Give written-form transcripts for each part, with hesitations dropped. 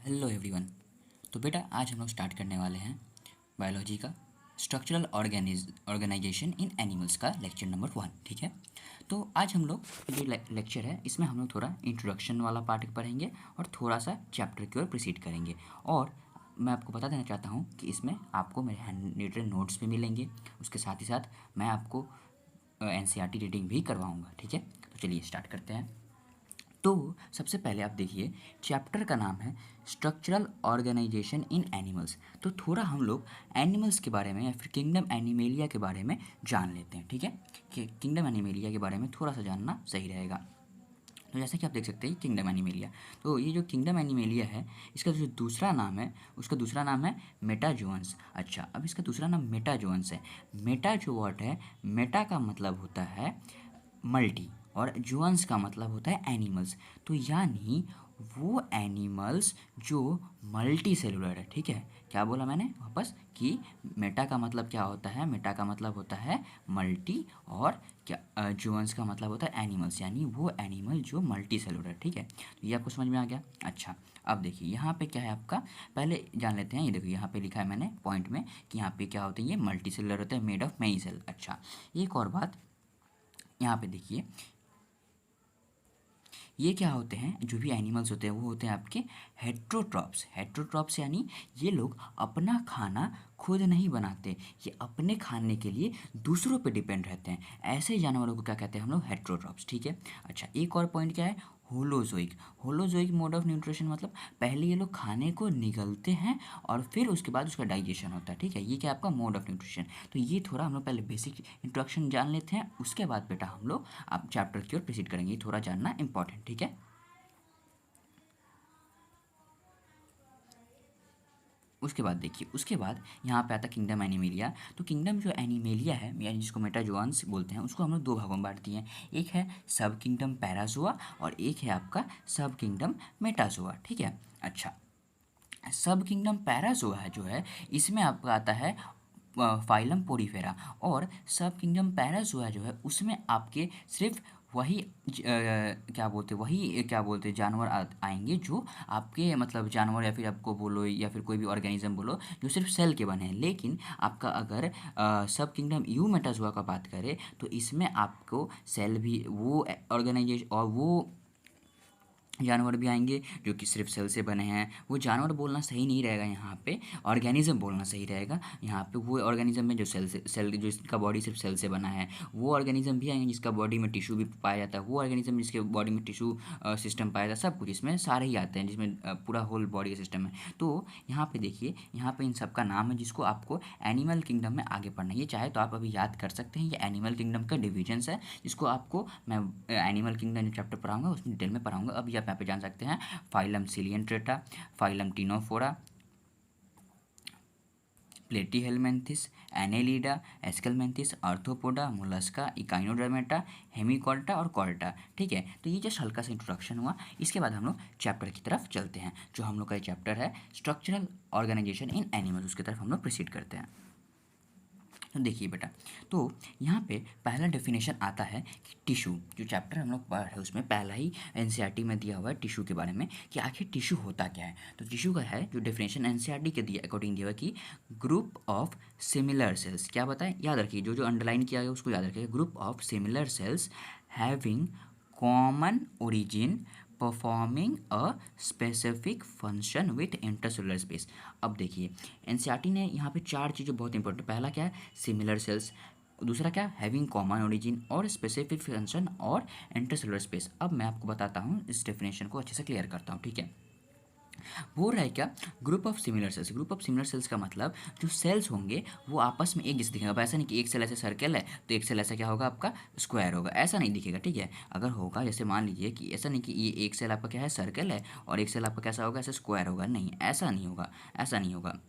Hello everyone. तो बेटा आज हम लोग स्टार्ट करने वाले हैं बायोलॉजी का स्ट्रक्चरल ऑर्गेनाइजेशन इन एनिमल्स का लेक्चर नंबर 1। ठीक है, तो आज हम लोग जो लेक्चर है इसमें हम लोग थोड़ा इंट्रोडक्शन वाला पार्ट पढ़ेंगे और थोड़ा सा चैप्टर की ओर प्रोसीड करेंगे। और मैं आपको बता देना चाहता हूँ कि इसमें आपको मेरे हैंड रिटन नोट्स भी मिलेंगे, उसके साथ ही साथ मैं आपको एनसीईआरटी रीडिंग भी करवाऊँगा। ठीक है, तो चलिए स्टार्ट करते हैं। तो सबसे पहले आप देखिए, चैप्टर का नाम है स्ट्रक्चरल ऑर्गेनाइजेशन इन एनिमल्स। तो थोड़ा हम लोग एनिमल्स के बारे में या फिर किंगडम एनिमेलिया के बारे में जान लेते हैं। ठीक है, कि किंगडम एनिमेलिया के बारे में थोड़ा सा जानना सही रहेगा। तो जैसे कि आप देख सकते हैं किंगडम एनिमेलिया, तो ये जो किंगडम एनिमेलिया है इसका जो दूसरा नाम है उसका दूसरा नाम है मेटाजोअन्स। अच्छा, अब इसका दूसरा नाम मेटाजोअन्स है। मेटा जो वर्ड है, मेटा का मतलब होता है मल्टी और जुअन्स का मतलब होता है एनिमल्स। तो यानी वो एनिमल्स जो मल्टी सेलुलर है। ठीक है, क्या बोला मैंने वापस कि मेटा का मतलब क्या होता है? मेटा का मतलब होता है मल्टी और क्या जुअन्स का मतलब होता है एनिमल्स, यानी वो एनिमल जो मल्टी सेलुलर। ठीक है, तो ये आपको समझ में आ गया। अच्छा, अब देखिए यहाँ पे क्या है आपका, पहले जान लेते हैं। ये देखिए यहाँ पे लिखा है मैंने पॉइंट में कि यहाँ पे क्या होते हैं, ये मल्टी सेलुलर होते हैं, मेड ऑफ मेनी सेल। अच्छा, एक और बात यहाँ पे देखिए, ये क्या होते हैं, जो भी एनिमल्स होते हैं वो होते हैं आपके हेट्रोट्रॉप्स। हेट्रोट्रॉप्स यानी ये लोग अपना खाना खुद नहीं बनाते, ये अपने खाने के लिए दूसरों पे डिपेंड रहते हैं। ऐसे जानवरों को क्या कहते हैं हम लोग? हेट्रोट्रॉप्स। ठीक है, अच्छा एक और पॉइंट क्या है, holozoic. Holozoic mode of nutrition मतलब पहले ये लोग खाने को निगलते हैं और फिर उसके बाद उसका डाइजेशन होता है। ठीक है, ये क्या आपका मोड ऑफ न्यूट्रिशन। तो ये थोड़ा हम लोग पहले बेसिक इंट्रोडक्शन जान लेते हैं, उसके बाद बेटा हम लोग आप चैप्टर की ओर प्रोसीड करेंगे। ये थोड़ा जानना इंपॉर्टेंट। ठीक है, उसके बाद देखिए, उसके बाद यहाँ पे आता किंगडम एनिमेलिया। तो किंगडम जो एनिमेलिया है यानी जिसको मेटाजोअन्स बोलते हैं, उसको हम लोग दो भागों में बांट दिए हैं। एक है सब किंगडम पैराजोआ और एक है आपका सब किंगडम मेटाजोआ। ठीक है, अच्छा सब किंगडम पैराजोआ है जो है, इसमें आपका आता है फाइलम पोरीफेरा। और सब किंगडम पैराजोआ जो है उसमें आपके सिर्फ वही क्या बोलते जानवर आएंगे जो आपके मतलब जानवर या फिर आपको बोलो या फिर कोई भी ऑर्गेनिज्म बोलो जो सिर्फ सेल के बने हैं। लेकिन आपका अगर सब किंगडम यू मेटाजोआ का बात करें तो इसमें आपको सेल भी वो ऑर्गेनाइजेशन और वो जानवर भी आएंगे जो कि सिर्फ सेल से बने हैं। वो जानवर बोलना सही नहीं रहेगा यहाँ पे, ऑर्गेनिज्म बोलना सही रहेगा। यहाँ पे वो ऑर्गेनिज्म में जो सेल जो इसका बॉडी सिर्फ सेल से बना है, वो ऑर्गेनिज्म भी आएंगे जिसका बॉडी में टिश्यू भी पाया जाता है, वो ऑर्गेनिज्म जिसके बॉडी में टिश्यू सिस्टम पाया जाता है, सब कुछ इसमें सारे ही आते हैं जिसमें पूरा होल बॉडी का सिस्टम है। तो यहाँ पे देखिए, यहाँ पे इन सब का नाम है जिसको आपको एनिमल किंगडम में आगे पढ़ना है। ये चाहे तो आप अभी याद कर सकते हैं, ये एनिमल किंगडम का डिविजन्स है जिसको आपको मैं एनिमल किंगडम जो चैप्टर पढ़ाऊंगा उसमें डिटेल में पढ़ाऊंगा। अभी आप यहाँ पे जान सकते हैं phylum Coelenterata, phylum Ctenophora, Platyhelminthes, Annelida, Aschelminthes, Arthropoda, Mollusca, Echinodermata, Hemichordata और कॉल्टा। ठीक है, तो ये जस्ट हल्का सा इंट्रोडक्शन हुआ। इसके बाद हम लोग चैप्टर की तरफ चलते हैं। जो हम लोग का चैप्टर है स्ट्रक्चरल ऑर्गेनाइजेशन इन एनिमल्स, उसकी तरफ हम लोग प्रोसीड करते हैं। तो देखिए बेटा, तो यहाँ पे पहला डेफिनेशन आता है कि टिश्यू, जो चैप्टर हम लोग पढ़ रहे हैं उसमें पहला ही एनसीईआरटी में दिया हुआ है टिश्यू के बारे में कि आखिर टिश्यू होता क्या है। तो टिश्यू का है जो डेफिनेशन एनसीईआरटी के दिया अकॉर्डिंग दिया हुआ कि ग्रुप ऑफ सिमिलर सेल्स। क्या बताएं, याद रखिए, जो जो अंडरलाइन किया गया उसको याद रखिए। Group of similar sales having common origin performing a specific function with intercellular space. अब देखिए, एनसीईआरटी ने यहाँ पे चार चीज़ें बहुत इंपॉर्टेंट, पहला क्या है सिमिलर सेल्स, दूसरा क्या हैविंग कॉमन ओरिजिन और स्पेसिफिक फंक्शन और इंटरसेलुलर स्पेस। अब मैं आपको बताता हूँ, इस डेफिनेशन को अच्छे से क्लियर करता हूँ। ठीक है, वो रहा है क्या, group of similar sales. Group of similar sales का मतलब जो सेल्स होंगे वो आपस में एक जैसे दिखेगा। अब ऐसा नहीं कि एक सेल ऐसे सर्कल है तो एक सेल ऐसा क्या होगा आपका स्क्वायर होगा, ऐसा नहीं दिखेगा। ठीक है, अगर होगा जैसे मान लीजिए कि ऐसा नहीं कि ये एक सेल आपका क्या है सर्कल है और एक सेल आपका कैसा होगा ऐसे स्क्वायर होगा, नहीं ऐसा नहीं होगा, ऐसा नहीं होगा।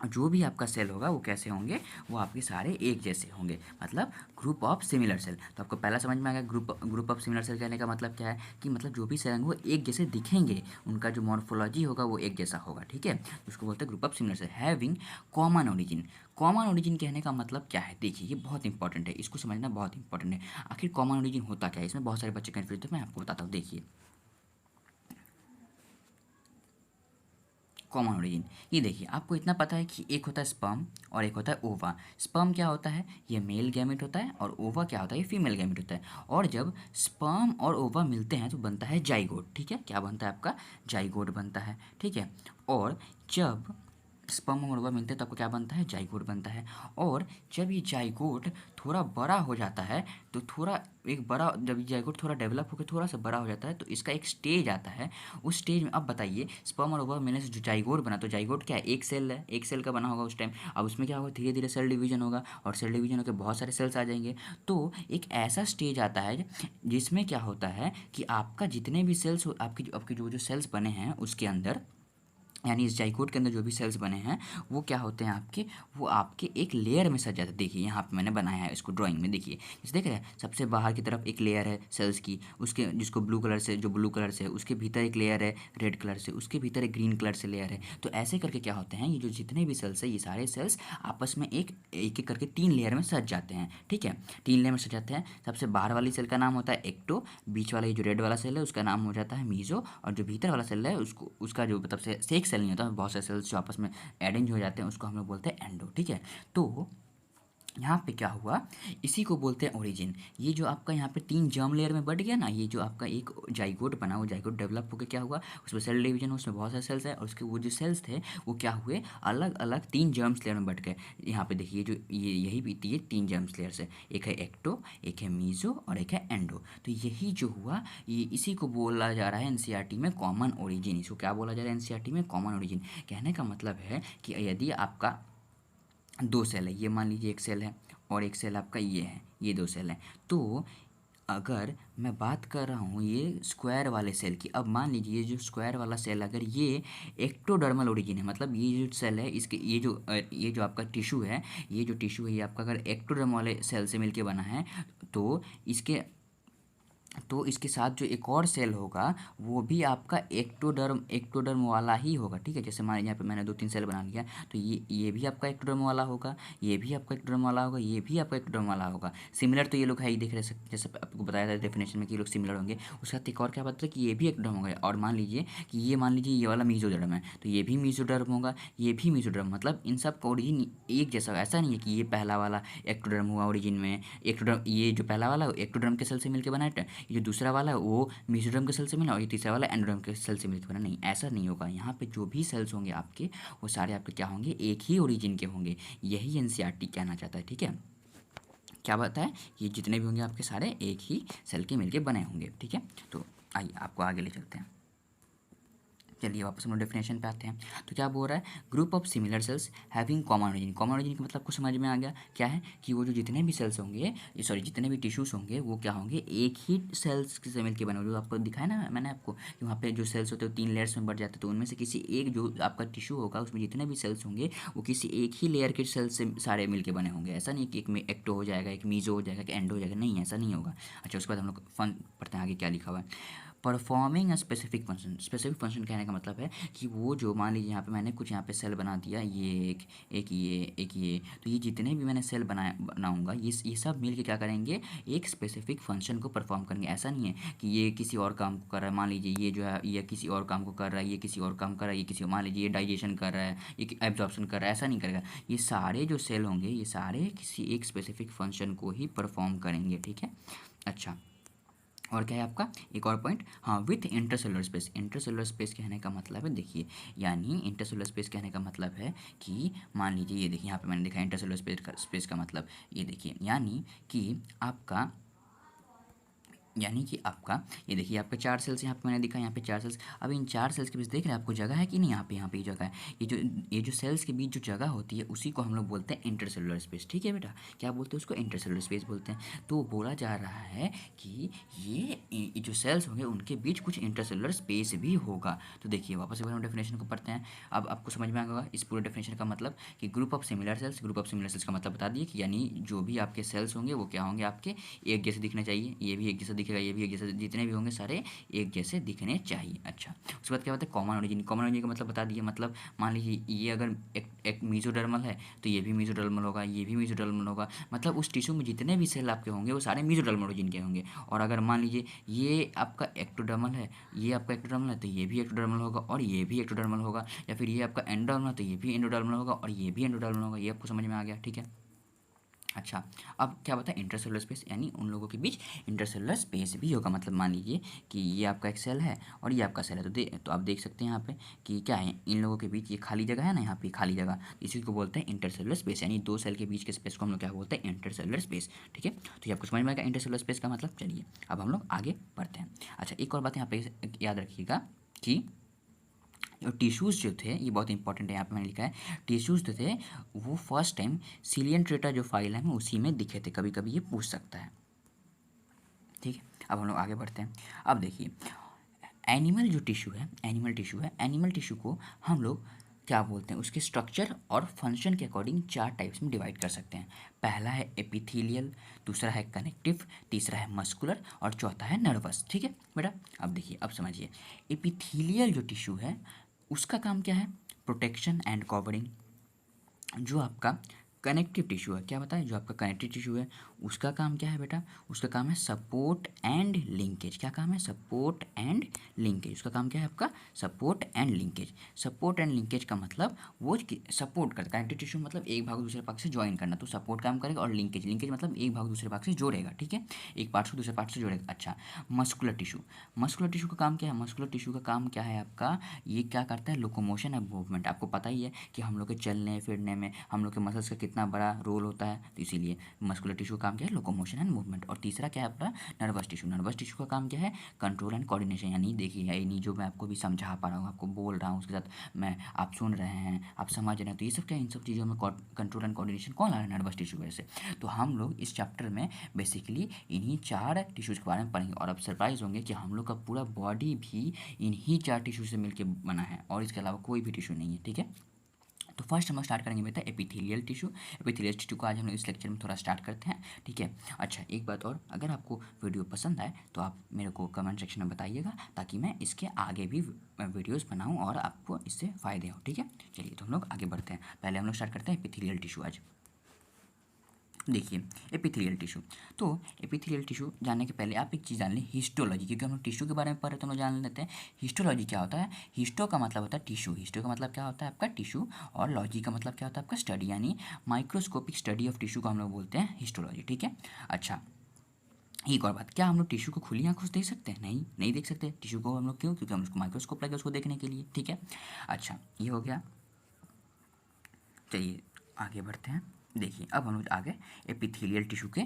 जो भी आपका सेल होगा वो कैसे होंगे, वो आपके सारे एक जैसे होंगे, मतलब ग्रुप ऑफ सिमिलर सेल। तो आपको पहला समझ में आ गया ग्रुप ऑफ सिमिलर सेल कहने का मतलब क्या है कि मतलब जो भी सेल होंगे वो एक जैसे दिखेंगे, उनका जो मॉर्फोलॉजी होगा वो एक जैसा होगा। ठीक है, उसको बोलते हैं group of similar cell having common origin. Common origin कहने का मतलब क्या है, देखिए ये बहुत इंपॉर्टेंट है, इसको समझना बहुत इंपॉर्टेंट है। आखिर कॉमन ओरिजिन होता क्या है, इसमें बहुत सारे बच्चे कन्फ्यूज थे, मैं आपको बताता हूँ। देखिए कॉमन ओरिजिन। ये देखिए आपको इतना पता है कि एक होता है स्पर्म और एक होता है ओवा। स्पर्म क्या होता है, ये मेल गैमेट होता है, और ओवा क्या होता है, ये फीमेल गैमेट होता है। और जब स्पर्म और ओवा मिलते हैं तो बनता है जाइगोट, ठीक है। क्या बनता है आपका, जाइगोट बनता है, ठीक है। और जब स्पर्म और ओवा मिलते हैं तो आपको क्या बनता है, जाइगोट बनता है। और जब ये जाइगोट थोड़ा बड़ा हो जाता है तो थोड़ा एक बड़ा, जब ये जाइगोट थोड़ा डेवलप होकर थोड़ा सा बड़ा हो जाता है तो इसका एक स्टेज आता है। उस स्टेज में अब बताइए, स्पर्म और ओवा मिलने से जो जाइगोट बना, तो जाइगोट क्या है, एक सेल है, एक सेल का बना होगा उस टाइम। अब उसमें क्या होगा, धीरे धीरे सेल डिवीजन होगा, और सेल डिवीजन होकर बहुत सारे सेल्स आ जाएंगे। तो एक ऐसा स्टेज आता है जिसमें क्या होता है कि आपका जितने भी सेल्स, आपके आपके जो जो सेल्स बने हैं उसके अंदर, यानी इस जाइगोट के अंदर जो भी सेल्स बने हैं वो क्या होते हैं आपके, वो आपके एक लेयर में सज जाते हैं। देखिए यहाँ पे मैंने बनाया है इसको ड्राइंग में, देखिए इसे देख रहे हैं, सबसे बाहर की तरफ एक लेयर है सेल्स की, उसके जिसको ब्लू कलर से, जो ब्लू कलर से है, उसके भीतर एक लेयर है रेड कलर से, उसके भीतर एक ग्रीन कलर से लेयर है। तो ऐसे करके क्या होते हैं, ये जो जितने भी सेल्स है, ये सारे सेल्स आपस में एक एक करके 3 लेयर में सज जाते हैं, ठीक है। 3 लेयर में सज जाते हैं। सबसे बाहर वाली सेल का नाम होता है एक्टो, बीच वाला ये जो रेड वाला सेल है उसका नाम हो जाता है मीजो, और जो भीतर वाला सेल है उसको, उसका जो मतलब से एक सेल नहीं होता, बहुत सारे सेल्स जो आपस में अरेंज हो जाते हैं उसको हम लोग बोलते हैं एंडो, ठीक है। तो यहाँ पे क्या हुआ, इसी को बोलते हैं ओरिजिन। ये जो आपका यहाँ पे 3 जर्म लेयर में बढ़ गया ना, ये जो आपका एक जाइगोट बना, वो जाइगोट डेवलप होकर क्या हुआ, उसमें सेल डिवीजन, उसमें बहुत सारे सेल्स है, और उसके वो जो सेल्स थे वो क्या हुए, अलग अलग 3 जर्म्स लेयर में बढ़ गए। यहाँ पे देखिए जो ये यही बीती है 3 जर्म्स लेयर से, एक है एक्टो, एक है मीजो और एक है एंडो। तो यही जो हुआ, ये इसी को बोला जा रहा है एनसीईआरटी में कॉमन ओरिजिन। इसको क्या बोला जा रहा है एनसीईआरटी में, कॉमन ओरिजिन। कहने का मतलब है कि यदि आपका 2 सेल है, ये मान लीजिए एक सेल है और एक सेल आपका ये है, ये 2 सेल हैं। तो अगर मैं बात कर रहा हूँ ये स्क्वायर वाले सेल की, अब मान लीजिए ये जो स्क्वायर वाला सेल, अगर ये एक्टोडर्मल ओरिजिन है, मतलब ये जो सेल है इसके, ये जो आपका टिश्यू है, ये जो टिश्यू है ये आपका अगर एक्टोडर्म वाले सेल से मिलके बना है, तो इसके साथ जो एक और सेल होगा वो भी आपका एक्टोडर्म वाला ही होगा, ठीक है। जैसे मान लीजिए यहाँ पे मैंने 2-3 सेल बना लिया, तो ये भी आपका एक्टोडर्म वाला होगा, ये भी आपका एक्टोडर्म वाला होगा, ये भी आपका एक्टोडर्म वाला होगा। सिमिलर तो ये लोग है ही, देख रहे हैं, जैसे आपको बताया था डेफिनेशन में कि ये लोग सिमिलर होंगे। उसके साथ एक और क्या बात है कि ये भी एक्टोडर्म होगा। और मान लीजिए कि ये वाला मीजोडर्म है, तो ये भी मीजोडर्म होगा, ये भी मीजोडर्म, मतलब इन सब का ओरिजिन एक जैसा। ऐसा नहीं है कि ये पहला वाला एक्टोडर्म हुआ ओरिजिन में, एक्टोडर्म, ये जो पहला वाला एक्टोडर्म के सेल से मिलकर बना है, ये जो दूसरा वाला है वो मेसोडर्म के सेल से मिला, और ये तीसरा वाला एंडोडर्म के सेल से मिलकर बना। नहीं, ऐसा नहीं होगा। यहाँ पे जो भी सेल्स होंगे आपके, वो सारे आपके क्या होंगे, एक ही ओरिजिन के होंगे। यही एनसीईआरटी कहना चाहता है, ठीक है। क्या बात है, ये जितने भी होंगे आपके सारे एक ही सेल के मिलके बने होंगे, ठीक है। तो आइए आपको आगे ले चलते हैं। चलिए वापस हम लोग डेफिनेशन पे आते हैं। तो क्या बोल रहा है, group of similar sales having common origin. Common origin का मतलब कुछ समझ में आ गया, क्या है कि वो जो जितने भी सेल्स होंगे, सॉरी जितने भी टिश्यूज होंगे, वो क्या होंगे, एक ही सेल्स से मिल के बने होंगे। जो आपको दिखाया ना मैंने आपको कि वहाँ पे जो सेल्स होते हैं 3 लेयर्स में बढ़ जाते हैं, तो उनमें से किसी एक जो आपका टिश्यू होगा उसमें जितने भी सेल्स होंगे वो किसी एक ही लेयर के सेल्स से सारे मिल के बने होंगे। ऐसा नहीं कि एक में एक्टो हो जाएगा, एक मीजो हो जाएगा, एक एंडो हो जाएगा, नहीं ऐसा नहीं होगा। अच्छा, उसके बाद हम लोग फन पढ़ते हैं आगे क्या लिखा हुआ है। Performing a specific function. Specific function कहने का मतलब है कि वो जो, मान लीजिए यहाँ पे मैंने कुछ यहाँ पे सेल बना दिया, ये एक ये, तो ये जितने भी मैंने सेल बनाऊंगा, ये सब मिल के क्या करेंगे, एक स्पेसिफिक फंक्शन को परफॉर्म करेंगे। ऐसा नहीं है कि ये किसी और काम को कर रहा है, मान लीजिए ये जो है ये किसी और काम को कर रहा है, ये किसी और काम कर रहा है, ये किसी, मान लीजिए ये डाइजेशन कर रहा है, ये एब्जॉर्प्शन कर रहा है, ऐसा नहीं करेगा। ये सारे जो सेल होंगे ये सारे किसी एक स्पेसिफिक फंक्शन को ही परफॉर्म करेंगे, ठीक है। अच्छा, और क्या है आपका एक और पॉइंट, हाँ, with intercellular space. Intercellular space कहने का मतलब है, देखिए, यानी इंटरसेलुलर स्पेस कहने का मतलब है कि मान लीजिए ये देखिए यहाँ पे मैंने लिखा है इंटरसेलुलर स्पेस का मतलब, ये देखिए यानी कि आपका, ये देखिए आपके 4 सेल्स यहाँ पे मैंने दिखा, यहाँ पे 4 सेल्स। अब इन 4 सेल्स के बीच देख रहे हैं आपको जगह है कि नहीं, यहाँ पे जगह है। ये जो सेल्स के बीच जो जगह होती है उसी को हम लोग बोलते हैं इंटरसेलुलर स्पेस, ठीक है बेटा। क्या बोलते हैं उसको, इंटरसेलुलर स्पेस बोलते हैं। तो बोला जा रहा है कि ये जो सेल्स होंगे उनके बीच कुछ इंटरसेलुलर स्पेस भी होगा। तो देखिए वापस एक बार हम डेफिनेशन को पढ़ते हैं। अब आपको समझ में आ गया इस पूरे डेफिनेशन का मतलब कि group of similar sales. Group of similar sales का मतलब बता दिए कि यानी जो भी आपके सेल्स होंगे वो क्या होंगे, आपके एक जैसे दिखने चाहिए, ये भी एक जैसा दिखेगा ये भी एक जैसा, जितने भी होंगे सारे एक जैसे दिखने चाहिए। अच्छा, उसके बाद क्या होता है कॉमन ओरिजिन। कॉमन ओरिजिन का मतलब बता दिए, मतलब मान लीजिए ये अगर एक मेसोडर्मल है तो ये भी मेसोडर्मल होगा, ये भी मेसोडर्मल होगा, मतलब उस टिश्यू में जितने भी सेल आपके होंगे वो सारे मेसोडर्मल ओरिजिन के होंगे। और अगर मान लीजिए ये आपका एक्टोडर्मल है, ये आपका एक्टोडर्मल है तो ये भी एक्टोडर्मल होगा और ये भी एक्टोडर्मल होगा, या फिर ये आपका एंडोडर्मल है तो ये भी एंडोडर्मल होगा और ये भी एंडोडर्मल होगा। ये आपको समझ में आ गया, ठीक है। अच्छा, अब क्या बताए इंटरसेलुलर स्पेस, यानी उन लोगों के बीच इंटरसेलुलर स्पेस भी होगा। मतलब मान लीजिए कि ये आपका एक सेल है और ये आपका सेल है, तो आप देख सकते हैं यहाँ पे कि क्या है, इन लोगों के बीच ये खाली जगह है ना, यहाँ पे खाली जगह, इसी को बोलते हैं इंटरसेलुलर स्पेस, यानी दो सेल के बीच के स्पेस को हम लोग क्या बोलते हैं, इंटरसेलुलर स्पेस। ठीक है, तो ये आपको समझ में आएगा इंटरसेलुलर स्पेस का मतलब। चलिए अब हम लोग आगे बढ़ते हैं। अच्छा, एक और बात यहाँ पे याद रखिएगा कि जो टिश्यूज़ जो थे, ये बहुत इंपॉर्टेंट है, यहाँ पे मैंने लिखा है टिश्यूज़ जो थे वो फर्स्ट टाइम सिलियन ट्रेटा जो फाइल है में उसी में दिखे थे, कभी कभी ये पूछ सकता है। ठीक है, अब हम लोग आगे बढ़ते हैं। अब देखिए एनिमल जो टिश्यू है, एनिमल टिश्यू को हम लोग क्या बोलते हैं, उसके स्ट्रक्चर और फंक्शन के अकॉर्डिंग चार टाइप्स में डिवाइड कर सकते हैं। पहला है एपिथेलियल, दूसरा है कनेक्टिव, तीसरा है मस्कुलर और चौथा है नर्वस। ठीक है बेटा, अब देखिए, अब समझिए एपिथेलियल जो टिश्यू है उसका काम क्या है, प्रोटेक्शन एंड कवरिंग। जो आपका कनेक्टिव टिश्यू है, क्या बताएं, जो आपका कनेक्टिव टिश्यू है उसका काम क्या है बेटा, उसका काम है सपोर्ट एंड लिंकेज। क्या काम है, सपोर्ट एंड लिंकेज। उसका काम क्या है आपका, support and linkage. Support and linkage का मतलब वो सपोर्ट करता है, कनेक्टिव टिश्यू मतलब एक भाग दूसरे भाग से ज्वाइन करना, तो सपोर्ट काम करेगा, और लिंकेज मतलब एक भाग दूसरे भाग से जोड़ेगा। ठीक है, एक पार्ट को दूसरे पार्ट से जोड़ेगा। अच्छा, मस्कुलर टिश्यू का काम क्या है, मस्कुलर टिश्यू का काम क्या है आपका, ये क्या करता है, लोकोमोशन एंड मूवमेंट। आपको पता ही है कि हम लोग के चलने फिरने में हम लोग के मसल्स का कितना बड़ा रोल होता है, तो इसीलिए मस्कुलर टिश्यू का काम क्या है, लोकोमोशन एंड मूवमेंट। और तीसरा क्या है आपका, नर्वस टिश्यू का काम क्या है, कंट्रोल एंड कोऑर्डिनेशन। यानी देखिए यानी जो मैं आपको भी समझा पा रहा हूँ, आपको बोल रहा हूँ, उसके साथ मैं आप सुन रहे हैं, आप समझ रहे हैं, तो ये सब क्या, इन सब चीज़ों में कंट्रोल एंड कोऑर्डिनेशन कौन ला रहा है, नर्वस टिश्यू वजह से। तो हम लोग इस चैप्टर में बेसिकली इन्हीं चार टिश्यूज़ के बारे में पढ़ेंगे, और अब सरप्राइज होंगे कि हम लोग का पूरा बॉडी भी इन्हीं चार टिश्यू से मिलकर बना है और इसके अलावा कोई भी टिश्यू नहीं है। ठीक है, तो फर्स्ट हम लोग स्टार्ट करेंगे बेटा एपिथेलियल टिश्यू। एपिथेलियल टिश्यू को आज हम लोग इस लेक्चर में थोड़ा स्टार्ट करते हैं। ठीक है, अच्छा एक बात और, अगर आपको वीडियो पसंद आए तो आप मेरे को कमेंट सेक्शन में बताइएगा, ताकि मैं इसके आगे भी वीडियोस बनाऊं और आपको इससे फ़ायदे हो। ठीक है, चलिए तो हम लोग आगे बढ़ते हैं। पहले हम लोग स्टार्ट करते हैं एपिथेलियल टिश्यू। आज देखिए एपिथेलियल टिश्यू, तो एपिथेलियल टिश्यू जानने के पहले आप एक चीज़ जान लें, हिस्टोलॉजी, क्योंकि हम लोग टिश्यू के बारे में पढ़ रहे हैं तो हम लोग जान लेते हैं हिस्टोलॉजी क्या होता है। हिस्टो का मतलब होता है टिश्यू, हिस्टो का मतलब क्या होता है आपका टिश्यू, और लॉजी का मतलब क्या होता है आपका स्टडी, यानी माइक्रोस्कोपिक स्टडी ऑफ टिश्यू को हम लोग बोलते हैं हिस्टोलॉजी। ठीक है, अच्छा एक और बात, क्या हम लोग टिश्यू को खुली आंखों से देख सकते हैं, नहीं देख सकते टिश्यू को हम लोग, क्यों, क्योंकि हम उसको माइक्रोस्कोप लगे उसको देखने के लिए। ठीक है, अच्छा ये हो गया, चलिए आगे बढ़ते हैं। देखिए अब हम लोग आगे एपिथेलियल टिश्यू के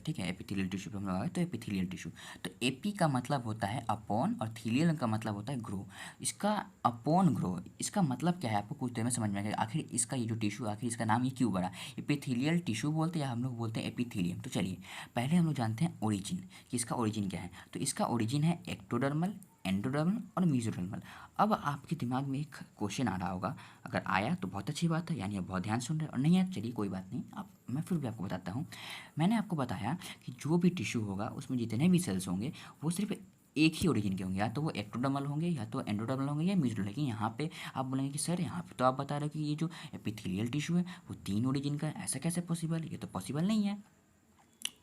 ठीक है, एपिथेलियल टिश्यू पे हम लोग आए, तो एपिथेलियल टिश्यू, तो एपी का मतलब होता है अपॉन और थीलियल का मतलब होता है ग्रो। इसका अपॉन ग्रो, इसका मतलब क्या है आपको कुछ देर में समझ में आएगा, आखिर इसका ये जो टिश्यू, आखिर इसका नाम ये क्यों बड़ा, एपिथेलियल टिश्यू बोलते हैं या हम लोग बोलते हैं एपिथेलियम। तो चलिए पहले हम लोग जानते हैं ओरिजिन, कि इसका ओरिजिन क्या है। तो इसका ओरिजिन है एक्टोडर्मल, एंडोडर्मल और मेसोडर्मल। अब आपके दिमाग में एक क्वेश्चन आ रहा होगा, अगर आया तो बहुत अच्छी बात है, यानी आप बहुत ध्यान सुन रहे हैं, और नहीं आया चलिए कोई बात नहीं, आप मैं फिर भी आपको बताता हूँ। मैंने आपको बताया कि जो भी टिश्यू होगा उसमें जितने भी सेल्स होंगे वो सिर्फ एक ही ओरिजिन के होंगे, या तो वो एक्टोडर्मल होंगे, या तो एंडोडर्मल होंगे, या मेसोडर्मल। लेकिन यहाँ पे आप बोलेंगे कि सर यहाँ पे तो आप बता रहे हो कि ये जो एपिथेलियल टिश्यू है वो तीन ओरिजिन का है, ऐसा कैसे पॉसिबल है, ये तो पॉसिबल नहीं है।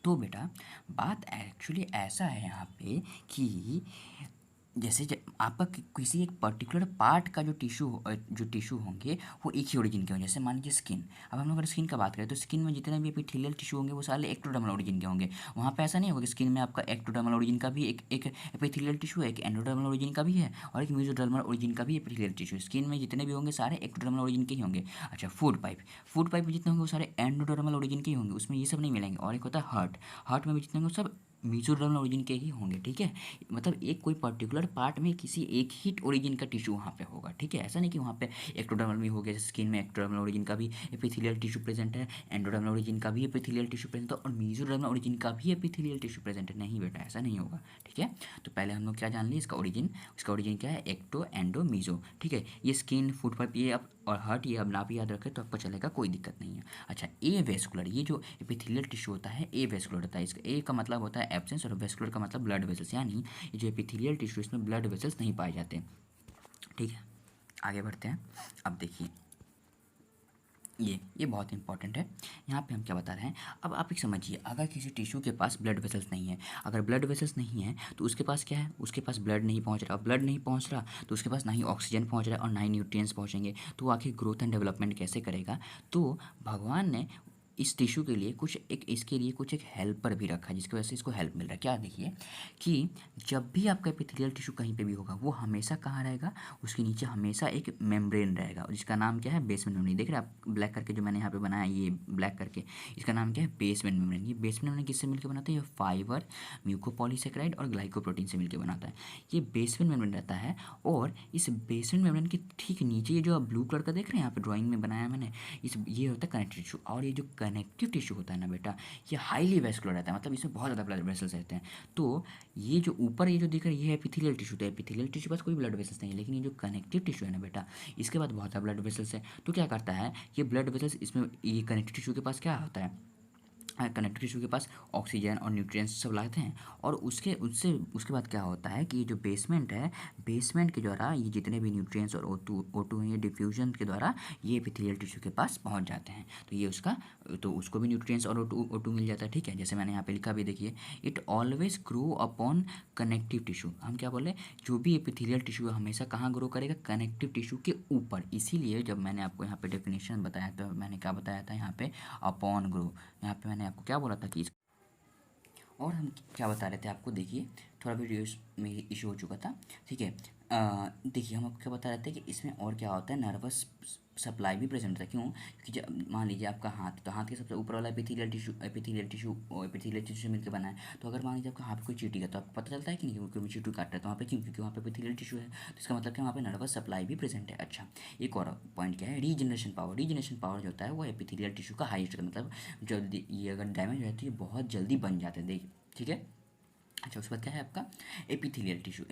तो बेटा बात एक्चुअली ऐसा है यहाँ पे कि जैसे आपका किसी एक पर्टिकुलर पार्ट का जो टिश्यू होंगे वो एक ही ओरिजिन के होंगे। जैसे मान लीजिए स्किन, अब हम लोग अगर स्किन का बात करें तो स्किन में जितने भी एपिथेलियल टिश्यू होंगे वो सारे एक्टोडर्मल ओरिजिन के होंगे। वहाँ पे ऐसा नहीं होगा कि स्किन में आपका एक्टोडर्मल ओरिजिन का भी एक एपिथेलियल टिश्यू है, एक एंडोडर्मल ओरिजिन का भी है, और एक मेसोडर्मल ओरिजिन का भी एपिथेलियल टिश्यू। स्किन में जितने भी होंगे सारे एक्टोडर्मल ओरिजिन के ही होंगे। अच्छा, फूड पाइप में जितने होंगे वो सारे एंडोडर्मल ओरिजिन के ही होंगे, उसमें ये सब नहीं मिलेंगे। और एक होता है हार्ट में भी जितने होंगे सब मीजोरमल ओरिजिन के ही होंगे, ठीक है। मतलब एक कोई पर्टिकुलर पार्ट में किसी एक ही ओरिजिन का टिश्यू वहाँ पे होगा, ठीक है। ऐसा नहीं कि वहाँ पे एक्टोडर्मल भी हो गया, स्किन में एक्टोडर्मल ओरिजिन का भी एपिथेलियल टिश्यू प्रेजेंट है, एंडोडर्मल ओरिजिन का भी एपिथेलियल टिश्यू प्रेजेंट है और मीजोडर्मल ओरिजिन का भी एपिथेलियल टिश्यू प्रेजेंट है। नहीं बेटा, ऐसा नहीं होगा, ठीक है। तो पहले हम लोग क्या जान लिए, इसका ओरिजिन क्या है, एक्टो एंडो मीजो, ठीक है। ये स्किन, फुट पर ये अब और हार्ट, ये अब आप याद रखें तो आपको चलेगा, कोई दिक्कत नहीं है। अच्छा, ए वेस्कुलर, ये जो एपिथेलियल टिश्यू होता है ए वेस्कुलर होता है। इसका ए का मतलब होता है एब्सेंस और वेस्कुलर का मतलब ब्लड वेसल्स, यानी ये जो एपिथेलियल टिश्यू इसमें ब्लड वेसल्स नहीं पाए जाते, ठीक है। आगे बढ़ते हैं। अब देखिए ये बहुत इंपॉर्टेंट है। यहाँ पे हम क्या बता रहे हैं, अब आप एक समझिए, अगर किसी टिश्यू के पास ब्लड वेसल्स नहीं है, अगर ब्लड वेसल्स नहीं है तो उसके पास क्या है, उसके पास ब्लड नहीं पहुँच रहा, ब्लड नहीं पहुँच रहा तो उसके पास ना ही ऑक्सीजन पहुँच रहा है और ना ही न्यूट्रिएंट्स पहुँचेंगे, तो वो आखिर ग्रोथ एंड डेवलपमेंट कैसे करेगा। तो भगवान ने इस टिश्यू के लिए इसके लिए कुछ एक हेल्पर भी रखा है, जिसकी वजह से इसको हेल्प मिल रहा है। क्या देखिए कि जब भी आपका एपिथेलियल टिश्यू कहीं पे भी होगा, वो हमेशा कहाँ रहेगा, उसके नीचे हमेशा एक मेम्ब्रेन रहेगा, जिसका नाम क्या है, बेसमेंट मेम्ब्रेन। देख रहे हैं आप ब्लैक करके जो मैंने यहाँ पे बनाया, ये ब्लैक करके, इसका नाम क्या है, बेसमेंट मेम्ब्रेन। ये बेसमेंट मेम्ब्रेन किससे मिलकर बनाता है, ये फाइबर, म्यूकोपॉलीसेकेराइड और ग्लाइकोप्रोटीन से मिलकर बनाता है। ये बेसमेंट मेम्ब्रेन रहता है और इस बेसमेंट मेम्ब्रेन के ठीक नीचे ये जो आप ब्लू कलर का देख रहे हैं यहाँ पे ड्राइंग में बनाया मैंने, ये होता है कनेक्टिव टिश्यू। और ये जो कनेक्टिव टिश्यू होता है ना बेटा, ये हाईली वेस्कुलर रहता है, मतलब इसमें बहुत ज़्यादा ब्लड वेसल्स रहते हैं। तो ये जो ऊपर ये जो दिख रहा है, ये एपिथेलियल टिश्यू, तो एपिथेलियल टिश्यू के पास कोई ब्लड वेसल्स नहीं है, लेकिन ये जो कनेक्टिव टिश्यू है ना बेटा, इसके बाद बहुत ज़्यादा ब्लड वेसल्स है। तो क्या करता है, ये ब्लड वेसल्स इसमें, ये कनेक्टिव टिश्यू के पास क्या होता है, कनेक्टिव टिश्यू के पास ऑक्सीजन और न्यूट्रिएंट्स सब लाते हैं। और उसके बाद क्या होता है कि ये जो बेसमेंट है, बेसमेंट के द्वारा ये जितने भी न्यूट्रिएंट्स और O2 हैं, ये डिफ्यूजन के द्वारा ये एपिथेलियल टिश्यू के पास पहुंच जाते हैं। तो ये तो उसको भी न्यूट्रिएंट्स और O2 मिल जाता है, ठीक है। जैसे मैंने यहाँ पे लिखा भी देखिए, it always grow upon connective tissue. हम क्या बोले, जो भी एपिथेलियल टिश्यू है हमेशा कहाँ ग्रो करेगा, कनेक्टिव टिश्यू के ऊपर। इसीलिए जब मैंने आपको यहाँ पे डेफिनेशन बताया तो मैंने क्या बताया था यहाँ पे, अपॉन ग्रो। यहाँ पे मैंने आपको क्या बोला था कि और हम क्या बता रहे थे आपको, देखिए थोड़ा वीडियो में इशू हो चुका था, ठीक है। देखिए हम आपको क्या बता रहे थे कि इसमें और क्या होता है, नर्वस सप्लाई भी प्रेजेंट था। क्यों, क्योंकि जब मान लीजिए आपका हाथ, तो हाथ के सबसे ऊपर वाला एपिथेलियल टिश्यू मिलकर बना है। तो अगर मान लीजिए आपका हाथ पे कोई चींटी का, तो आपको पता चलता है कि नहीं, क्योंकि चींटी काट रहा है, तो वहाँ पे क्यों, क्योंकि वहाँ पे एपिथेलियल टिश्यू है, तो इसका मतलब कि वहाँ पे नर्वस सप्लाई भी प्रेजेंट है। अच्छा, एक और पॉइंट क्या है, रीजनरेशन पावर जो होता है वो एपिथेलियल टिश्यू का हाईएस्ट का, मतलब जल्दी ये अगर डैमेज हो जाए तो ये बहुत जल्दी बन जाते हैं, देखिए, ठीक है। अच्छा, उसके बाद क्या है आपका एपिथेलियल टिश्यू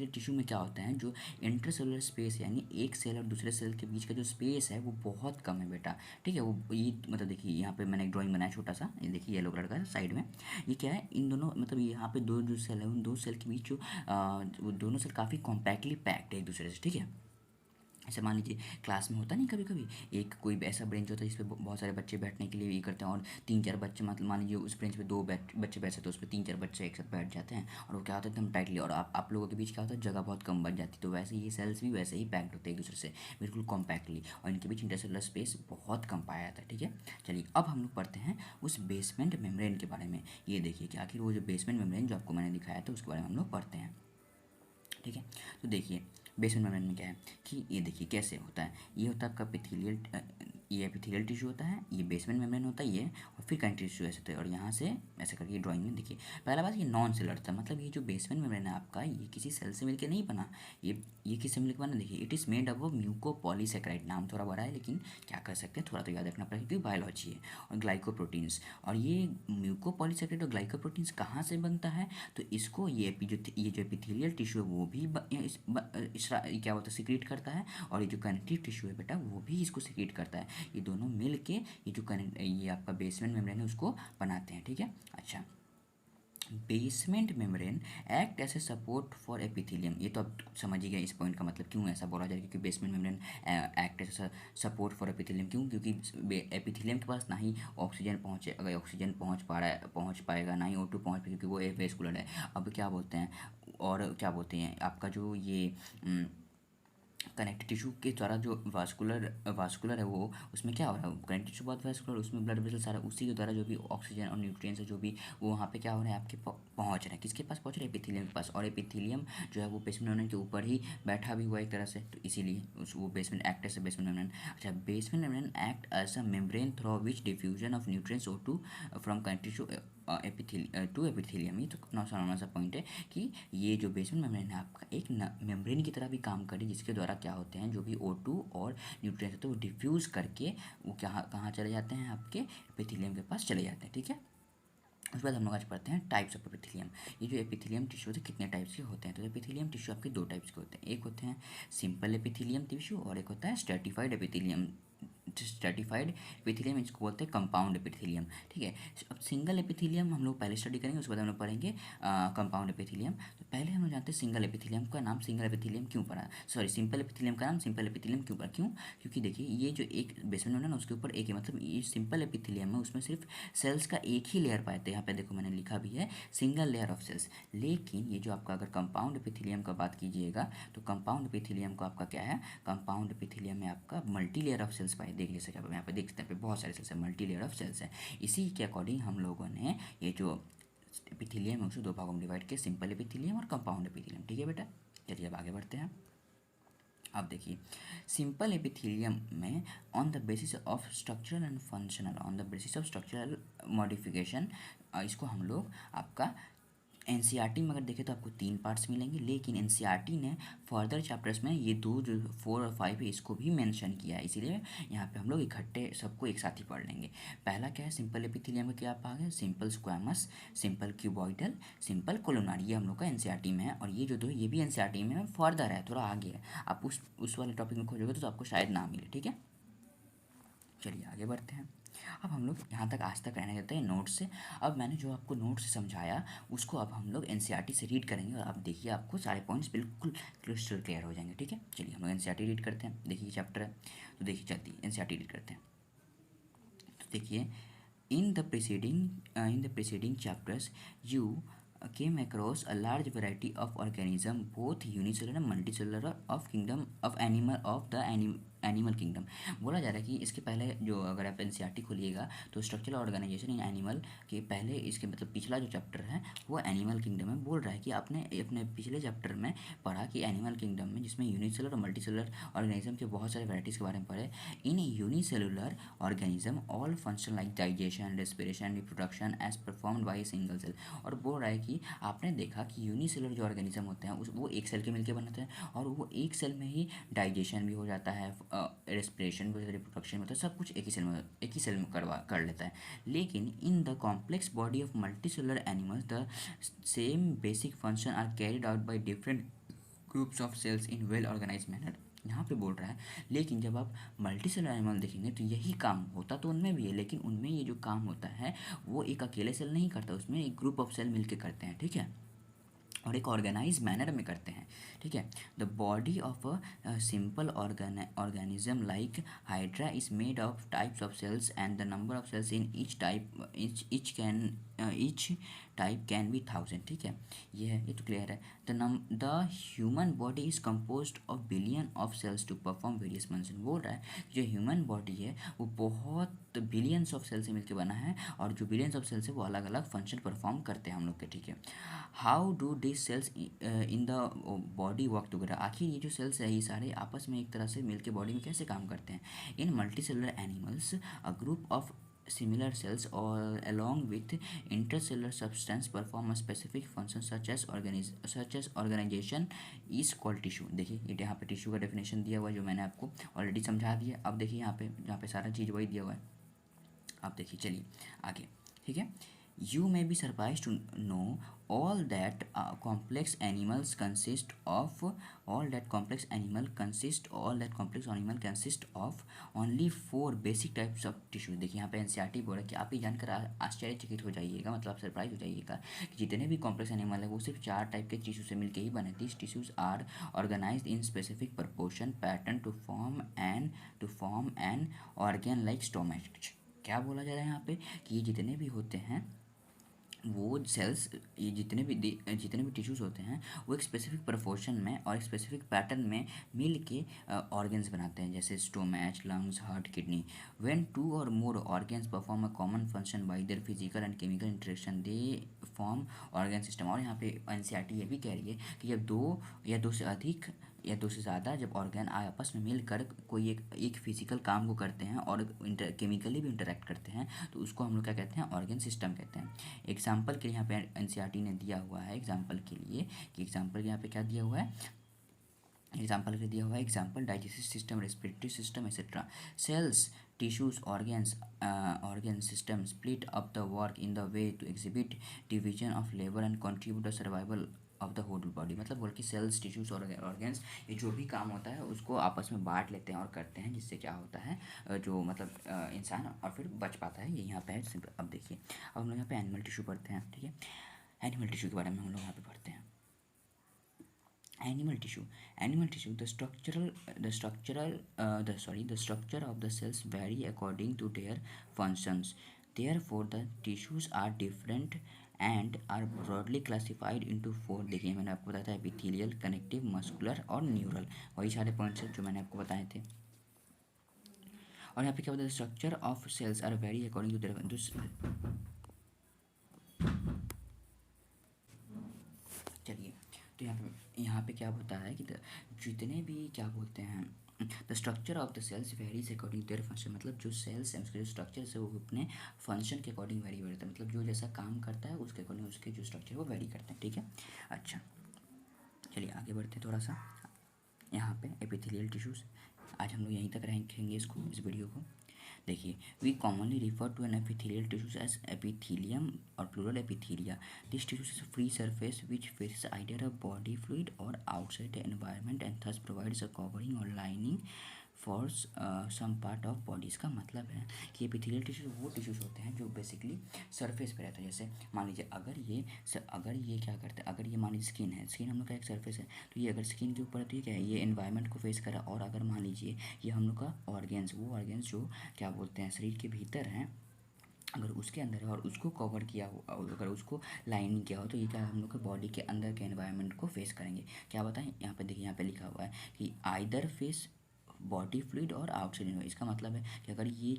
टिश्यू में क्या होता है, जो इंटरसेलुलर स्पेस, यानी एक सेल और दूसरे सेल के बीच का जो स्पेस है वो बहुत कम है बेटा, ठीक है। वो ये मतलब देखिए यहाँ पे मैंने एक ड्राइंग बनाया छोटा सा, ये देखिए येलो कलर का साइड में, ये क्या है, इन दोनों मतलब यहाँ पे दो जो सेल है, उन दो सेल के बीच जो वो दोनों सेल काफ़ी कॉम्पैक्टली पैक्ड है एक दूसरे से, ठीक है। ऐसे मान लीजिए क्लास में होता नहीं कभी कभी, एक कोई ऐसा बेंच होता है जिस पे बहुत सारे बच्चे बैठने के लिए ये करते हैं, और 3-4 बच्चे, मतलब मान लीजिए उस बेंच पे बच्चे बैठे, तो उस पर 3-4 बच्चे एक साथ बैठ जाते हैं, और वो क्या होता है एकदम टाइटली, और आप लोगों के बीच क्या होता है, जगह बहुत कम बच जाती है। तो वैसे ये सेल्स भी वैसे ही पैक्ड होते हैं एक दूसरे से बिल्कुल कॉम्पैक्टली, और इनके बीच इंटरसेलुलर स्पेस बहुत कम पाया जाता है, ठीक है। चलिए अब हम लोग पढ़ते हैं उस बेसमेंट मेम्ब्रेन के बारे में। ये देखिए कि आखिर वो जो बेसमेंट मेम्ब्रेन जो आपको मैंने दिखाया था उसके बारे में हम लोग पढ़ते हैं, ठीक है। तो देखिए बेसमेंट मेम्ब्रेन में क्या है कि ये देखिए कैसे होता है, ये होता है आपका ये एपिथेलियल टिश्यू होता है, ये बेसमेंट मेम्ब्रेन होता है ये, और फिर कनेक्टिव टिश्यू ऐसे होता है, और यहाँ से ऐसे करके ड्राइंग में देखिए। पहला बात, ये नॉन सेलर था, मतलब ये जो बेसमेंट मेम्ब्रेन है आपका, ये किसी सेल से मिलकर नहीं बना, ये किससे मिलकर बना, देखिए it is made up of mucopolysaccharide, नाम थोड़ा बड़ा है लेकिन क्या कर सकते हैं, थोड़ा तो याद रखना पड़ेगा क्योंकि बायोलॉजी है, और ग्लाइकोप्रोटीन्स। और ये म्यूकोपॉलीसेकेराइड और ग्लाइकोप्रोटीन्स कहाँ से बनता है, तो इसको ये जो एपिथेलियल टिश्यू है वो भी क्या बोलते हैं, सिक्रीट करता है, और ये जो कनेक्टिव टिश्यू है बेटा वो भी इसको सिक्रीट करता है। ये दोनों मिल के ये आपका बेसमेंट मेम्ब्रेन है उसको बनाते हैं, ठीक है। अच्छा, basement membrane act as a support for epithelium, ये तो आप समझ ही गए इस पॉइंट का मतलब क्यों ऐसा बोला जाए, क्योंकि basement membrane act as a support for epithelium, क्यों, क्योंकि एपिथेलियम के पास ना ही ऑक्सीजन पहुँचे, अगर ऑक्सीजन पहुँच पाएगा, ना ही O2 पहुँच पाएगा, क्योंकि वो एवेस्कुलर है। अब क्या बोलते हैं, और क्या बोलते हैं आपका जो ये कनेक्टिव टिश्यू के द्वारा जो वास्कुलर है, वो उसमें क्या हो रहा है, कनेक्टिव टिश्यू बहुत वास्कुलर, उसमें ब्लड वेसल सारा, उसी के द्वारा जो भी ऑक्सीजन और न्यूट्रिएंट्स है जो भी वो वहाँ पे क्या हो रहा है आपके पहुँच रहे हैं, किसके पास पहुँच रहे हैं, एपिथेलियम के पास। और एपिथेलियम जो है वो बेसमेंट मेम्ब्रेन के ऊपर ही बैठा भी हुआ एक तरह से, तो इसीलिए वो basement act as basement membrane. अच्छा, basement membrane act as a membrane through which diffusion of nutrients O2 from connective tissue to epithelium. ये तो नॉर्मल सा पॉइंट है कि ये जो बेसमेंट मेम्ब्रेन है आपका एक मेम्ब्रेन की तरह भी काम करे, जिसके द्वारा क्या होते हैं जो भी O2 और न्यूट्रिएंट्स होते हैं वो डिफ्यूज़ करके वो कहाँ चले जाते हैं, आपके एपिथेलियम के पास चले जाते हैं। ठीक है, उसके बाद हम लोग आज पढ़ते हैं टाइप्स ऑफ एपिथेलियम। ये जो एपिथेलियम टिश्यू होते हैं कितने टाइप्स के होते हैं, तो एपिथेलियम टिश्यू आपके दो टाइप्स के होते हैं। एक होते हैं सिंपल एपिथेलियम टिश्यू और एक होता है स्ट्रेटिफाइड एपिथेलियम। स्ट्रेटिफाइड एपिथेलियम इसको बोलते हैं कंपाउंड एपिथेलियम। ठीक है, अब सिंगल एपिथेलियम हम लोग पहले स्टडी करेंगे, उसके बाद हम लोग पढ़ेंगे कंपाउंड एपिथेलियम। तो पहले हम लोग जानते हैं सिंगल एपिथेलियम का नाम सिंगल एपिथेलियम क्यों पड़ा, सॉरी सिंपल एपिथेलियम का नाम सिंपल एपिथेलियम क्यों पड़ा, क्यों? क्योंकि देखिए ये जो एक बेसमेंट है ना उसके ऊपर एक है, मतलब ये सिंपल एपिथेलियम है उसमें सिर्फ सेल्स का एक ही लेयर पाए थे। यहाँ पे देखो मैंने लिखा भी है सिंगल लेयर ऑफ सेल्स। लेकिन ये जो आपका अगर कंपाउंड एपिथेलियम का बात कीजिएगा तो कंपाउंड एपिथेलियम को आपका क्या है, कंपाउंड एपिथेलियम में आपका मल्टी लेयर ऑफ सेल्स पाए। देख लीजिए यहाँ पे देखते हैं बहुत सारे सेल्स है, मल्टी लेयर ऑफ सेल्स है। इसी के अकॉर्डिंग हम लोगों ने ये जो एपिथेलियम है उसे दो भागों में डिवाइड किया, सिंपल एपिथेलियम और कंपाउंड एपिथेलियम। ठीक है बेटा, चलिए अब आगे बढ़ते हैं। अब देखिए सिंपल एपिथेलियम में on the basis of structural and functional, on the basis of structural modification, इसको हम लोग आपका एनसीईआरटी में अगर देखें तो आपको 3 पार्ट्स मिलेंगे, लेकिन एनसीईआरटी ने फर्दर चैप्टर्स में ये दो जो 4 और 5 है इसको भी मेंशन किया है, इसीलिए यहाँ पे हम लोग इकट्ठे सबको एक साथ ही पढ़ लेंगे। पहला क्या है सिंपल एपिथेलियम में, क्या भाग है, simple squamous, simple cuboidal, simple columnar, ये हम लोग का एनसीईआरटी में है। और ये जो दो ये भी एनसीईआरटी में फर्दर है, थोड़ा आगे है, आप उस वाले टॉपिक में खोजोगे तो आपको शायद ना मिले। ठीक है, चलिए आगे बढ़ते हैं। अब हम लोग यहाँ तक आज तक रहने देते हैं नोट्स से। अब मैंने जो आपको नोट्स से समझाया उसको अब हम लोग एनसीईआरटी से रीड करेंगे और अब देखिए आपको सारे पॉइंट्स बिल्कुल क्रिस्टल क्लियर हो जाएंगे। ठीक है, चलिए हम लोग एनसीईआरटी रीड करते हैं। देखिए चैप्टर है तो देखिए चलती एनसीईआरटी रीड करते हैं। तो देखिए in the preceding chapters you came across a large variety of organism both unicellular and multicellular of kingdom of animal kingdom. बोला जा रहा है कि इसके पहले जो अगर आप एनसीईआरटी खोलिएगा तो स्ट्रक्चरल ऑर्गेनाइजेशन इन एनिमल के पहले इसके मतलब पिछला जो चैप्टर है वो एनिमल किंगडम है। बोल रहा है कि आपने अपने पिछले चैप्टर में पढ़ा कि एनिमल किंगडम में जिसमें यूनिसेलुलर और मल्टीसेलुलर ऑर्गेनिज्म के बहुत सारे वैराइटीज़ के बारे में पढ़े। In unicellular organism all function like digestion, respiration, reproduction as performed by single cell. और बोल रहा है कि आपने देखा कि यूनिसेलुलर जो ऑर्गेनिज्म होते हैं वो एक सेल के मिलकर बनते हैं और वो एक सेल में ही डाइजेशन भी हो जाता है, रेस्पिरेशन भी, रिप्रोडक्शन भी होता है, सब कुछ एक ही सेल में कर लेता है। लेकिन in the complex body of multicellular animals the same basic function are carried out by different groups of cells in well organize manner. यहाँ पे बोल रहा है लेकिन जब आप मल्टी सेलुलर एनिमल देखेंगे तो यही काम होता तो उनमें भी है, लेकिन उनमें ये जो काम होता है वो एक अकेले सेल नहीं करता, उसमें एक ग्रुप ऑफ सेल मिलके करते हैं। ठीक है, और एक ऑर्गेनाइज मैनर में करते हैं। ठीक है, the body of a simple organism like hydra is made of types of cells and the number of cells in each type can be 1000। ठीक है, ये तो क्लियर है। The human body is compose of billion of cells to perform various function. बोल रहा है जो human body है वो बहुत बिलियंस ऑफ सेल से मिलकर बना है और जो बिलियंस ऑफ सेल्स है वो अलग अलग फंक्शन परफॉर्म करते हैं हम लोग के। ठीक है, how do this cells in the body work together, आखिर ये जो सेल्स है ये सारे आपस में एक तरह से मिलकर बॉडी में कैसे काम करते हैं। In multicellular animals a group of similar cells or along with intercellular substance perform a specific function such as organization is called tissue। देखिए ये यहाँ पे टिश्यू का डेफिनेशन दिया हुआ है जो मैंने आपको ऑलरेडी समझा दिया। अब देखिए यहाँ पे सारा चीज़ वही दिया हुआ है। अब देखिए चलिए आगे। ठीक है, you may be surprised to know all that complex animal consist of only 4 basic types of tissue। देखिए यहाँ पे एनसीईआरटी बोल रहा है कि आप ये जानकर आश्चर्यचकित हो जाइएगा, मतलब आप सरप्राइज हो जाइएगा कि जितने भी कॉम्प्लेक्स एनिमल है वो सिर्फ 4 टाइप के टिश्यू से मिलकर ही बने। This tissues are organized in specific proportion pattern to form an organ like stomach. क्या बोला जा रहा है यहाँ पे कि ये जितने भी होते हैं वो सेल्स, ये जितने भी टिश्यूज़ होते हैं वो एक स्पेसिफिक प्रोपोर्शन में और एक स्पेसिफिक पैटर्न में मिल के ऑर्गन्स बनाते हैं, जैसे stomach, lungs, heart, kidney. When 2 और more organs perform a common function by their physical and chemical interaction they form organ system. और यहाँ पे एनसीईआरटी ये भी कह रही है कि जब 2 या 2 से अधिक या दो से ज़्यादा जब ऑर्गन आपस में मिलकर कोई एक फिजिकल काम को करते हैं और केमिकली भी इंटरेक्ट करते हैं तो उसको हम लोग क्या कहते हैं, ऑर्गन सिस्टम कहते हैं। एग्जाम्पल के लिए यहाँ पे एनसीईआरटी ने दिया हुआ है एग्जाम्पल के लिए, कि एग्जाम्पल यहाँ पे क्या दिया हुआ है, एग्जाम्पल के दिया हुआ है, example digestive system, respiratory system etcetera. Cells, tissues, organ system split up the work in the way to exhibit division of labor and contribute the survival of the whole body. मतलब बोल कि sales, tissues और organs ये जो भी काम होता है उसको आपस में बांट लेते हैं और करते हैं, जिससे क्या होता है जो मतलब इंसान और फिर बच पाता है। ये यहाँ पे है सिंपल। अब देखिए, अब हम लोग यहाँ पे एनिमल टिश्यू पढ़ते हैं, ठीक है। एनिमल टिश्यू के बारे में हम लोग यहाँ पे पढ़ते हैं। Animal tissue, the structure of the cells vary according to their functions. Therefore the tissues are different and are broadly classified into four। देखिए मैंने आपको बताया था एपिथेलियल, कनेक्टिव, मस्कुलर और न्यूरल, वही सारे पॉइंट्स हैं जो मैंने आपको बताए थे। और यहाँ पे क्या होता है, structure of cells are very according to their. चलिए, तो यहाँ पे क्या होता है कि जितने भी क्या बोलते हैं, the structure of the cells varies according their function. मतलब जो सेल्स हैं उसके जो स्ट्रक्चर है वो अपने फंक्शन के अकॉर्डिंग वेरी करता है, मतलब जो जैसा काम करता है उसके अकॉर्डिंग उसके जो स्ट्रक्चर वो वेरी करते हैं, ठीक है। अच्छा, चलिए आगे बढ़ते हैं थोड़ा सा। यहाँ पे एपिथेलियल टिश्यूज़, आज हम लोग यहीं तक रखेंगे इसको, इस वीडियो को। देखिए, we commonly refer to an epithelial tissues as epithelium और plural epithelia. This tissues is free surface which faces either a body fluid और outside the environment and thus provides a covering और lining for some part of body. इसका मतलब है कि epithelial tissues वो tissues होते हैं जो बेसिकली सरफेस पे रहता है। जैसे मान लीजिए अगर ये क्या करता है, अगर ये मान लीजिए स्किन है, स्किन हम लोग का एक सरफेस है, तो ये अगर स्किन के ऊपर है तो ये क्या है, ये एनवायरनमेंट को फेस कर रहा है। और अगर मान लीजिए ये हम लोग का ऑर्गेन्स, वो ऑर्गेन्स जो क्या बोलते हैं शरीर के भीतर हैं, अगर उसके अंदर है और उसको कवर किया हो, अगर उसको लाइनिंग किया हो, तो ये क्या हम लोग के बॉडी के अंदर के एनवायरनमेंट को फेस करेंगे। क्या बताएं, यहाँ पे देखिए, यहाँ पे लिखा हुआ है कि आइदर फेस बॉडी फ्लूइड और आउटसाइड एनवायरनमेंट। इसका मतलब है कि अगर ये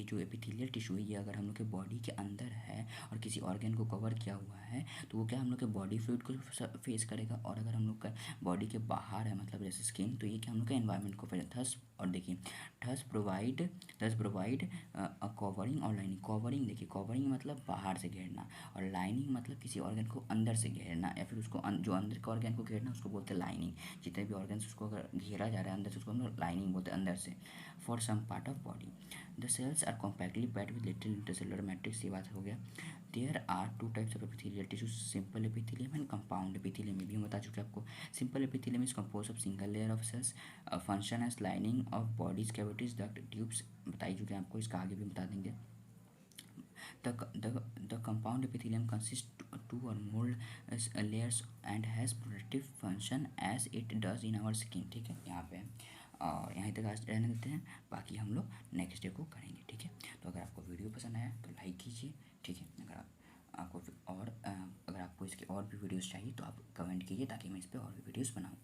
जो एपिथेलियल टिश्यू है ये अगर हम लोग के बॉडी के अंदर है और किसी ऑर्गन को कवर किया हुआ है तो वो क्या हम लोग के बॉडी फ्लूइड को फेस करेगा। और अगर हम लोग का बॉडी के बाहर है, मतलब जैसे स्किन, तो ये क्या हम लोग के एनवायरनमेंट को फेस। थस, और देखिए, थस प्रोवाइड अ कवरिंग और लाइनिंग। कवरिंग, देखिए कवरिंग मतलब बाहर से घेरना, और लाइनिंग मतलब किसी ऑर्गन को अंदर से घेरना, या फिर उसको जो अंदर के ऑर्गन को घेरना उसको बोलते हैं लाइनिंग। जितने भी ऑर्गन्स उसको अगर घेरा जा रहा है अंदर से उसको हम लोग लाइनिंग बोलते हैं, अंदर से। For some part of body the cells are compactly packed with little intercellular matrix. ये बात हो गया। There are two types of epithelial tissues, simple epithelium and compound epithelium. भी हम बता चुके आपको। Simple epithelium is compose of single layer of cells, function as lining of bodies cavities, duct, tubes, बताई चुके हैं आपको, इसका आगे भी बता देंगे। The compound epithelium consists two or more layers and has protective function as it does in our skin। ठीक है, यहाँ पे और यहाँ तक आज रहने देते हैं, बाकी हम लोग नेक्स्ट डे को करेंगे, ठीक है। तो अगर आपको वीडियो पसंद आया तो लाइक कीजिए, ठीक है। अगर आपको इसके और भी वीडियोस चाहिए तो आप कमेंट कीजिए ताकि मैं इस पर और भी वीडियोस बनाऊँ।